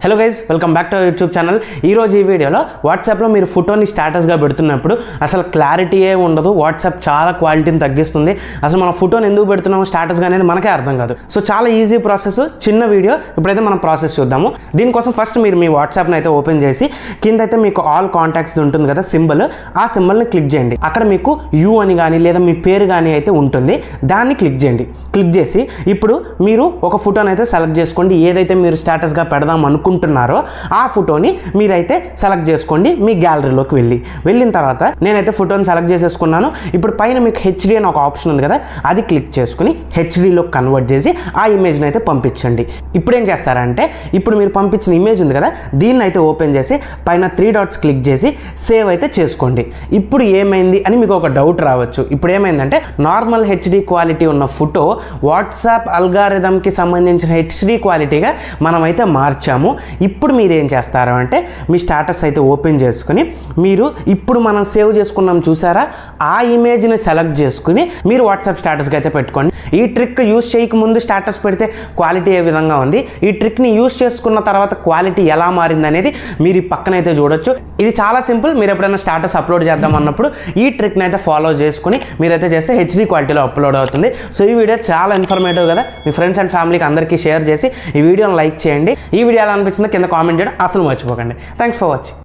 Hello guys, welcome back to YouTube channel. ఈరోజు ఈ వీడియోలో వాట్సాప్లో మీరు ఫోటోని స్టేటస్గా పెడుతున్నప్పుడు అసలు క్లారిటీయే ఉండదు. వాట్సాప్ చాలా క్వాలిటీని తగ్గిస్తుంది. అసలు మన ఫోటోని ఎందుకు పెడుతున్నాము స్టేటస్గా అనేది మనకే అర్థం కాదు. సో చాలా ఈజీ ప్రాసెస్, చిన్న వీడియో. ఇప్పుడైతే మనం ప్రాసెస్ చూద్దాము. దీనికోసం ఫస్ట్ మీరు మీ వాట్సాప్ని అయితే ఓపెన్ చేసి కింద అయితే మీకు ఆల్ కాంటాక్ట్స్ ఉంటుంది కదా సింబల్, ఆ సింబల్ని క్లిక్ చేయండి. అక్కడ మీకు యూ అని కానీ లేదా మీ పేరు కానీ అయితే ఉంటుంది. దాన్ని క్లిక్ చేయండి. క్లిక్ చేసి ఇప్పుడు మీరు ఒక ఫోటోని అయితే సెలెక్ట్ చేసుకోండి. ఏదైతే మీరు స్టేటస్గా పెడదాం అనుకుంటున్నారో ఆ ఫోటోని మీరైతే సెలెక్ట్ చేసుకోండి. మీ గ్యాలరీలోకి వెళ్ళిన తర్వాత నేనైతే ఫోటోని సెలెక్ట్ చేసేసుకున్నాను. ఇప్పుడు పైన మీకు హెచ్డి అని ఒక ఆప్షన్ ఉంది కదా, అది క్లిక్ చేసుకుని హెచ్డిలో కన్వర్ట్ చేసి ఆ ఇమేజ్ని అయితే పంపించండి. ఇప్పుడు ఏం చేస్తారంటే ఇప్పుడు మీరు పంపించిన ఇమేజ్ ఉంది కదా, దీన్ని అయితే ఓపెన్ చేసి పైన 3 డాట్స్ క్లిక్ చేసి సేవ్ అయితే చేసుకోండి. ఇప్పుడు ఏమైంది అని మీకు ఒక డౌట్ రావచ్చు. ఇప్పుడు ఏమైందంటే నార్మల్ హెచ్డి క్వాలిటీ ఉన్న ఫోటో వాట్సాప్ అల్గారిథంకి సంబంధించిన హెచ్డి క్వాలిటీగా మనమైతే మార్చాము. ఇప్పుడు మీరు ఏం చేస్తారు అంటే మీ స్టేటస్ అయితే ఓపెన్ చేసుకుని మీరు ఇప్పుడు మనం సేవ్ చేసుకున్నాం చూసారా, ఆ ఇమేజ్ని సెలెక్ట్ చేసుకుని మీరు వాట్సాప్ స్టేటస్కి అయితే పెట్టుకోండి. ఈ ట్రిక్ యూస్ చేయకముందు స్టేటస్ పెడితే క్వాలిటీ ఏ విధంగా ఉంది, ఈ ట్రిక్ని యూస్ చేసుకున్న తర్వాత క్వాలిటీ ఎలా మారింది అనేది మీరు ఈ పక్కన అయితే చూడొచ్చు. ఇది చాలా సింపుల్. మీరు ఎప్పుడైనా స్టేటస్ అప్లోడ్ చేద్దాం అన్నప్పుడు ఈ ట్రిక్ని అయితే ఫాలో చేసుకుని మీరైతే చేస్తే హెచ్డి క్వాలిటీలో అప్లోడ్ అవుతుంది. సో ఈ వీడియో చాలా ఇన్ఫర్మేటివ్ కదా, మీ ఫ్రెండ్స్ అండ్ ఫ్యామిలీకి అందరికీ షేర్ చేసి ఈ వీడియోని లైక్ చేయండి. ఈ వీడియో ఎలా అనిపించిందో కింద కామెంట్ చేయడం అసలు మర్చిపోకండి. Thanks for watching.